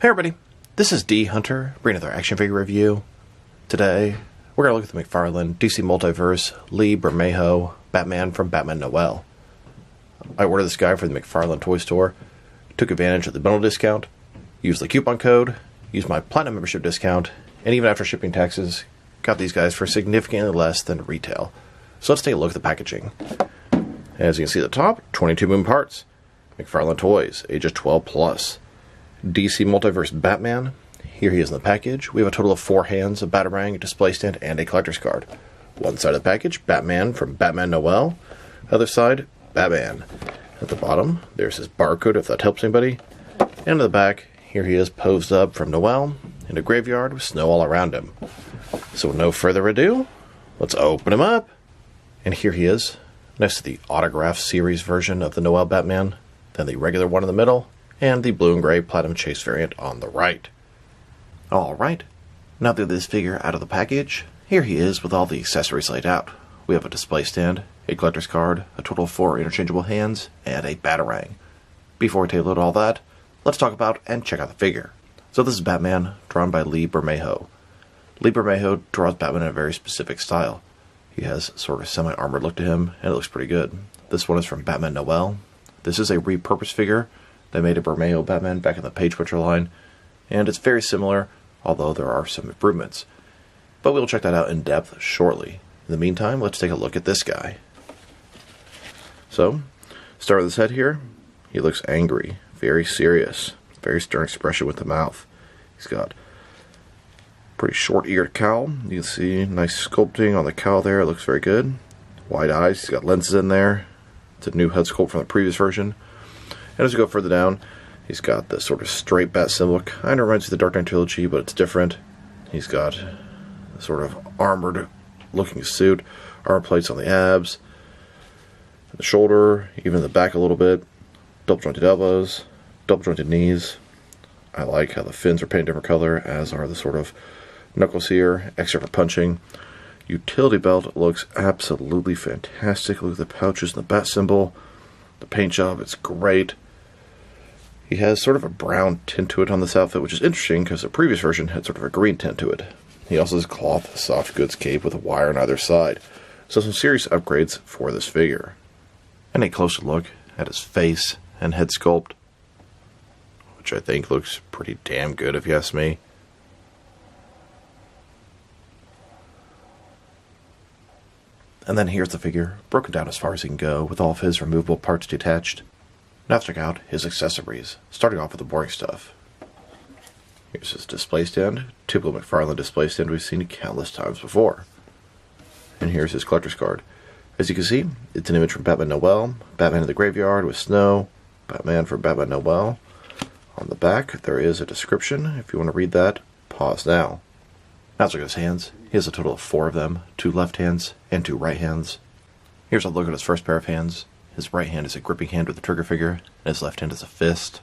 Hey everybody, this is D Hunter, bringing another action figure review. Today, we're going to look at the McFarlane DC Multiverse Lee Bermejo Batman from Batman Noel. I ordered this guy for the McFarlane toy store, took advantage of the bundle discount, used the coupon code, used my Platinum membership discount, and even after shipping taxes, got these guys for significantly less than retail. So let's take a look at the packaging. As you can see at the top, 22 moving parts. McFarlane Toys, ages 12 plus. DC Multiverse Batman. Here he is in the package. We have a total of 4 hands, a batarang, a display stand, and a collector's card. One side of the package, Batman from Batman Noel. Other side, Batman. At the bottom, there's his barcode if that helps anybody. And in the back, here he is posed up from Noel in a graveyard with snow all around him. So with no further ado, let's open him up. And here he is, next to the autograph series version of the Noel Batman, then the regular one in the middle, and the blue and gray Platinum Chase variant on the right. Alright, now that this figure out of the package, here he is with all the accessories laid out. We have a display stand, a collector's card, a total of 4 interchangeable hands, and a batarang. Before we take a look at all that, let's talk about and check out the figure. So this is Batman, drawn by Lee Bermejo. Lee Bermejo draws Batman in a very specific style. He has sort of semi-armored look to him, and it looks pretty good. This one is from Batman Noel. This is a repurposed figure. They made a Bermejo Batman back in the Page Butcher line, and it's very similar, although there are some improvements. But we'll check that out in depth shortly. In the meantime, let's take a look at this guy. So, start with his head here. He looks angry, very serious, very stern expression with the mouth. He's got pretty short-eared cowl. You can see nice sculpting on the cowl there. It looks very good. Wide eyes. He's got lenses in there. It's a new head sculpt from the previous version. And as we go further down, he's got this sort of straight bat symbol. Kind of reminds me of the Dark Knight trilogy, but it's different. He's got a sort of armored-looking suit, armor plates on the abs, the shoulder, even the back a little bit, double-jointed elbows, double-jointed knees. I like how the fins are painted different color, as are the sort of knuckles here, extra for punching. Utility belt looks absolutely fantastic. Look at the pouches and the bat symbol. The paint job, it's great. He has sort of a brown tint to it on this outfit, which is interesting because the previous version had sort of a green tint to it. He also has cloth soft goods cape with a wire on either side. So some serious upgrades for this figure. And a closer look at his face and head sculpt, which I think looks pretty damn good if you ask me. And then here's the figure, broken down as far as he can go, with all of his removable parts detached. Now let's check out his accessories, starting off with the boring stuff. Here's his display stand, typical McFarlane display stand we've seen countless times before. And here's his collector's card. As you can see, it's an image from Batman Noel, Batman in the graveyard with snow, Batman for Batman Noel. On the back, there is a description. If you want to read that, pause now. Now let's look at his hands. He has a total of 4 of them, 2 left hands and 2 right hands. Here's a look at his first pair of hands. His right hand is a gripping hand with a trigger finger, and his left hand is a fist.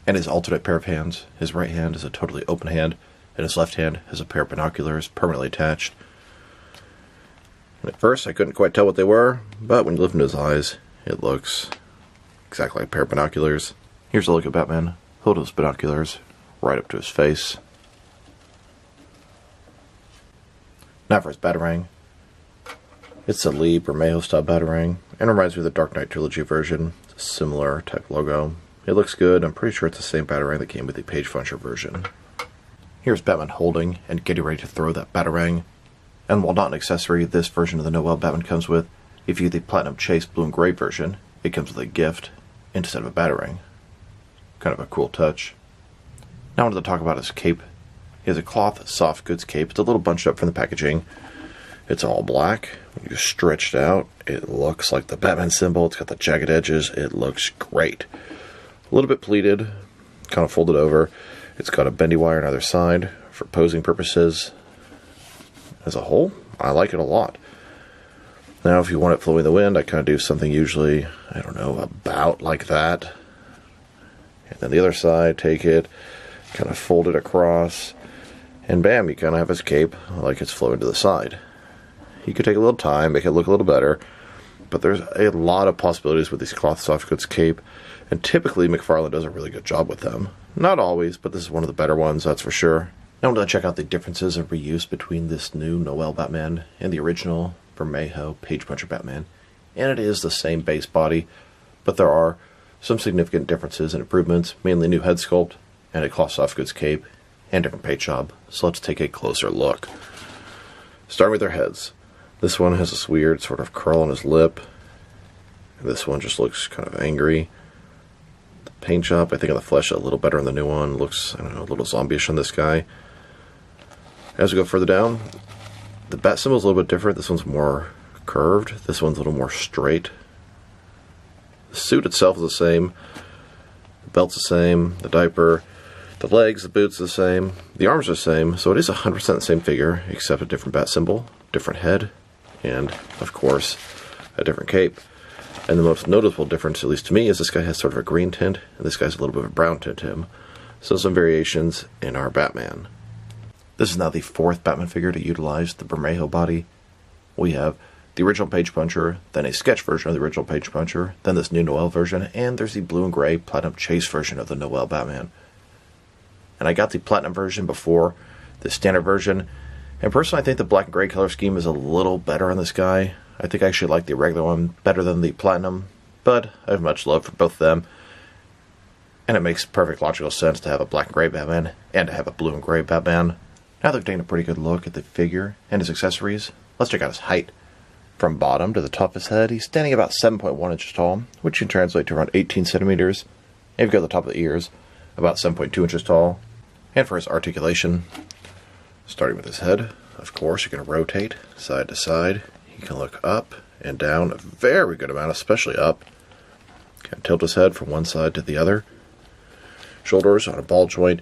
And his alternate pair of hands, his right hand is a totally open hand, and his left hand has a pair of binoculars permanently attached. And at first, I couldn't quite tell what they were, but when you look into his eyes, it looks exactly like a pair of binoculars. Here's a look at Batman, holding his binoculars right up to his face. Now for his batarang. It's a Lee Bermejo style batarang, and reminds me of the Dark Knight trilogy version. It's a similar type logo. It looks good. I'm pretty sure it's the same batarang that came with the Page Butcher version. Here's Batman holding and getting ready to throw that batarang. And while not an accessory this version of the Noel Batman comes with, if you get the Platinum Chase blue and gray version, it comes with a gift instead of a batarang. Kind of a cool touch. Now I wanted to talk about his cape. He has a cloth soft goods cape. It's a little bunched up from the packaging. It's all black. When you stretch it out, it looks like the Batman symbol. It's got the jagged edges. It looks great. A little bit pleated, kind of folded over. It's got a bendy wire on either side for posing purposes. As a whole, I like it a lot. Now, if you want it flowing in the wind, I kind of do something usually, I don't know, about like that. And then the other side, take it, kind of fold it across, and bam, you kind of have his cape like it's flowing to the side. You could take a little time, make it look a little better, but there's a lot of possibilities with these cloth soft goods cape, and typically McFarlane does a really good job with them. Not always, but this is one of the better ones, that's for sure. Now I'm going to check out the differences of reuse between this new Noel Batman and the original Bermejo Page Puncher Batman. And it is the same base body, but there are some significant differences and improvements, mainly new head sculpt and a cloth soft goods cape and different paint job. So let's take a closer look. Starting with their heads. This one has this weird sort of curl on his lip. And this one just looks kind of angry. The paint job, I think on the flesh, a little better on the new one. Looks, I don't know, a little zombie-ish on this guy. As we go further down, the bat symbol is a little bit different. This one's more curved. This one's a little more straight. The suit itself is the same. The belt's the same. The diaper, the legs, the boots are the same. The arms are the same. So it is 100% the same figure, except a different bat symbol, different head, and, of course, a different cape. And the most noticeable difference, at least to me, is this guy has sort of a green tint, and this guy's a little bit of a brown tint to him. So some variations in our Batman. This is now the fourth Batman figure to utilize the Bermejo body. We have the original Page Puncher, then a sketch version of the original Page Puncher, then this new Noel version, and there's the blue and gray Platinum Chase version of the Noel Batman. And I got the Platinum version before the standard version, and personally I think the black and gray color scheme is a little better on this guy. I think I actually like the regular one better than the Platinum, but I have much love for both of them. And it makes perfect logical sense to have a black and gray Batman and to have a blue and gray Batman. Now that we've taken a pretty good look at the figure and his accessories, let's check out his height. From bottom to the top of his head, he's standing about 7.1 inches tall, which can translate to around 18 centimeters. And if you go to the top of the ears, about 7.2 inches tall. And for his articulation, starting with his head, of course, you can rotate side to side. He can look up and down a very good amount, especially up. Can tilt his head from one side to the other. Shoulders on a ball joint,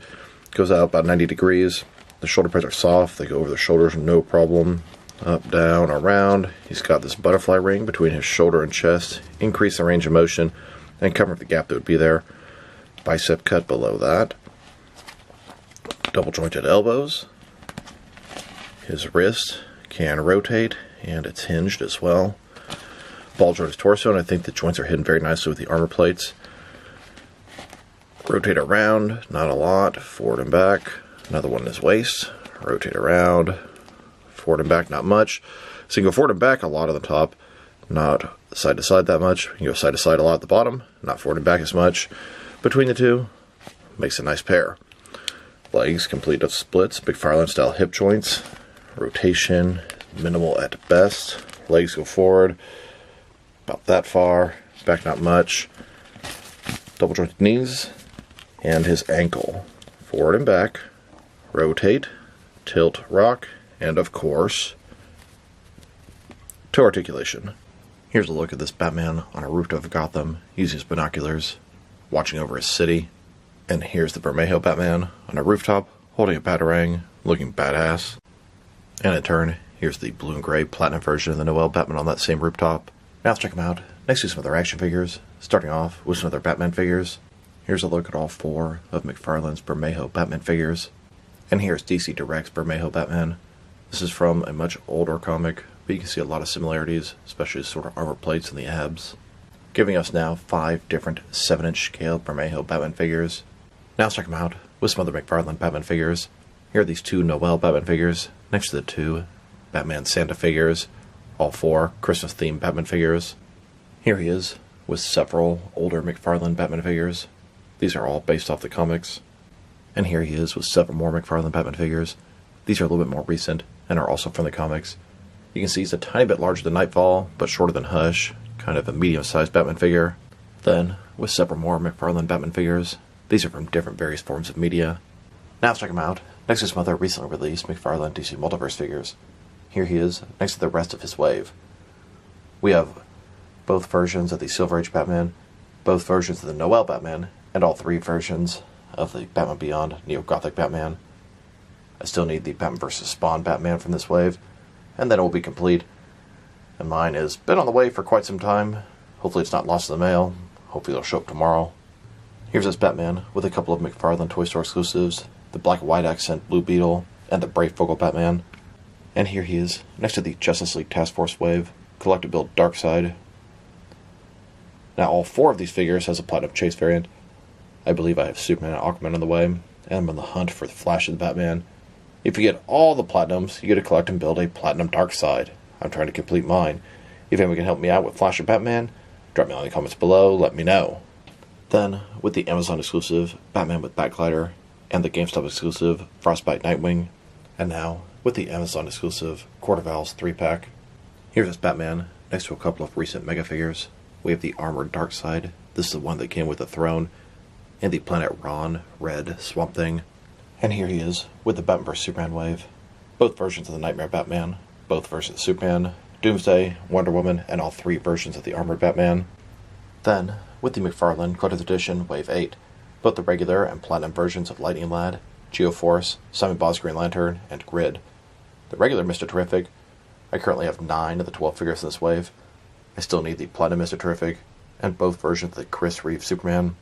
goes out about 90 degrees. The shoulder pads are soft, they go over the shoulders no problem. Up, down, around. He's got this butterfly ring between his shoulder and chest, increase the range of motion, and cover the gap that would be there. Bicep cut below that. Double jointed elbows. His wrist can rotate, and it's hinged as well. Ball joint his torso, and I think the joints are hidden very nicely with the armor plates. Rotate around, not a lot, forward and back. Another one in his waist. Rotate around, forward and back, not much. So you can go forward and back a lot on the top, not side to side that much. You can go side to side a lot at the bottom, not forward and back as much. Between the two, makes a nice pair. Legs complete with splits, McFarlane style hip joints. Rotation, minimal at best. Legs go forward, about that far, back not much. Double jointed knees, and his ankle. Forward and back, rotate, tilt, rock, and of course, toe articulation. Here's a look at this Batman on a rooftop of Gotham, using his binoculars, watching over his city. And here's the Bermejo Batman on a rooftop, holding a batarang, looking badass. And in turn, here's the blue and gray Platinum version of the Noel Batman on that same rooftop. Now let's check them out. Next to some of their action figures, starting off with some of their Batman figures. Here's a look at all four of McFarlane's Bermejo Batman figures. And here's DC Direct's Bermejo Batman. This is from a much older comic, but you can see a lot of similarities, especially sort of armor plates and the abs. Giving us now 5 different 7-inch scale Bermejo Batman figures. Now let's check them out with some other McFarlane Batman figures. Here are these 2 Noel Batman figures, next to the 2 Batman Santa figures, all 4 Christmas-themed Batman figures. Here he is with several older McFarlane Batman figures. These are all based off the comics. And here he is with several more McFarlane Batman figures. These are a little bit more recent and are also from the comics. You can see he's a tiny bit larger than Nightfall, but shorter than Hush, kind of a medium-sized Batman figure. Then, with several more McFarlane Batman figures. These are from different various forms of media. Now let's check them out. Next to some other recently released McFarlane DC Multiverse figures. Here he is, next to the rest of his wave. We have both versions of the Silver Age Batman, both versions of the Noel Batman, and all 3 versions of the Batman Beyond Neo-Gothic Batman. I still need the Batman vs. Spawn Batman from this wave, and then it will be complete. And mine has been on the way for quite some time. Hopefully it's not lost in the mail. Hopefully it'll show up tomorrow. Here's this Batman with a couple of McFarlane Toy Store exclusives, the black and white accent Blue Beetle, and the Brave Fogle Batman. And here he is, next to the Justice League Task Force wave, collector build Darkseid. Now all 4 of these figures has a Platinum Chase variant. I believe I have Superman and Aquaman on the way, and I'm on the hunt for the Flash of the Batman. If you get all the platinums, you get to collect and build a Platinum Darkseid. I'm trying to complete mine. If anyone can help me out with Flash or Batman, drop me in the comments below, let me know. Then, with the Amazon exclusive Batman with Batglider, and the GameStop exclusive Frostbite Nightwing, and now, with the Amazon exclusive Court of Owls 3-pack, here's this Batman, next to a couple of recent Mega figures. We have the Armored Darkseid, this is the one that came with the throne, and the Planet Ron Red Swamp Thing. And here he is, with the Batman vs Superman wave. Both versions of the Nightmare Batman, both versions of Superman, Doomsday, Wonder Woman, and all 3 versions of the Armored Batman. Then, with the McFarlane Collector's Edition Wave 8, both the regular and platinum versions of Lightning Lad, Geoforce, Simon Baugh's Green Lantern, and Grid. The regular Mr. Terrific, I currently have 9 of the 12 figures in this wave. I still need the platinum Mr. Terrific, and both versions of the Chris Reeve Superman.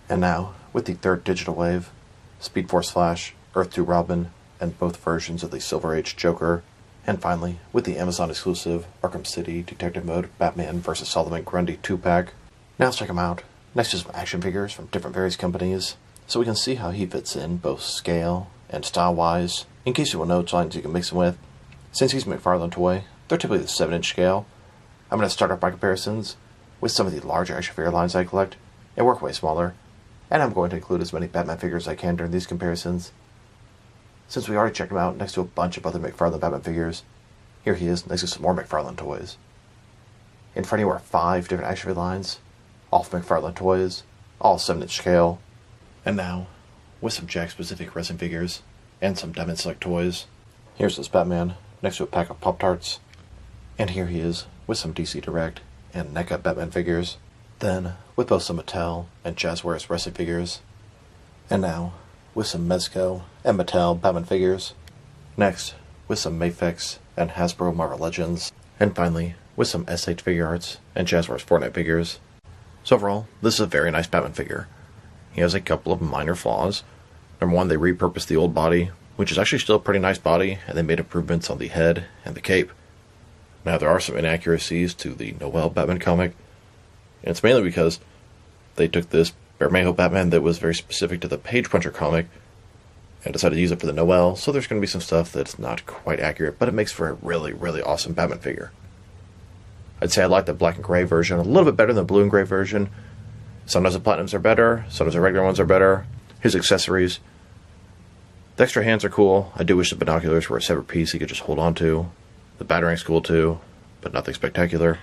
And now, with the 3rd digital wave, Speed Force Flash, Earth 2 Robin, and both versions of the Silver Age Joker. And finally, with the Amazon exclusive Arkham City Detective Mode Batman vs Solomon Grundy 2-pack. Now let's check him out, next to some action figures from different various companies, so we can see how he fits in both scale and style-wise, in case you want no lines you can mix him with. Since he's a McFarlane toy, they're typically the 7-inch scale. I'm going to start off my comparisons with some of the larger action figure lines I collect, and work way smaller, and I'm going to include as many Batman figures as I can during these comparisons. Since we already checked him out next to a bunch of other McFarlane Batman figures, here he is next to some more McFarlane toys. In front of you are 5 different action figure lines, all from McFarlane toys, all 7-inch scale, and now, with some Jack-specific resin figures, and some Diamond Select toys, here's this Batman next to a pack of Pop-Tarts, and here he is with some DC Direct and NECA Batman figures, then with both some Mattel and Jazzwares resin figures, and now with some Mezco and Mattel Batman figures, next with some Mafex and Hasbro Marvel Legends, and finally with some SH Figure Arts and Jazzwares Fortnite figures. So overall, this is a very nice Batman figure. He has a couple of minor flaws. Number one, they repurposed the old body, which is actually still a pretty nice body, and they made improvements on the head and the cape. Now, there are some inaccuracies to the Noel Batman comic, and it's mainly because they took this Bermejo Batman that was very specific to the Page Puncher comic and decided to use it for the Noel, so there's going to be some stuff that's not quite accurate, but it makes for a really, really awesome Batman figure. I'd say I like the black and gray version a little bit better than the blue and gray version. Sometimes the platinums are better, sometimes the regular ones are better. His accessories, the extra hands are cool. I do wish the binoculars were a separate piece he could just hold on to. The batarangs cool too, but nothing spectacular.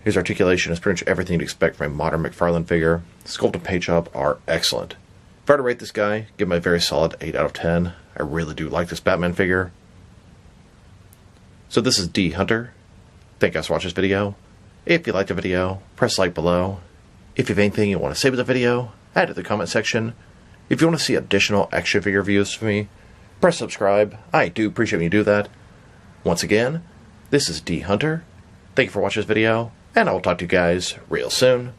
His articulation is pretty much everything you'd expect from a modern McFarlane figure. Sculpt and paint job are excellent. If I were to rate this guy, give him a very solid 8 out of 10. I really do like this Batman figure. So this is D Hunter. Thank you guys for watching this video. If you liked the video, press like below. If you have anything you want to say with the video, add it to the comment section. If you want to see additional action figure reviews from me, press subscribe. I do appreciate when you do that. Once again, this is D Hunter. Thank you for watching this video, and I will talk to you guys real soon.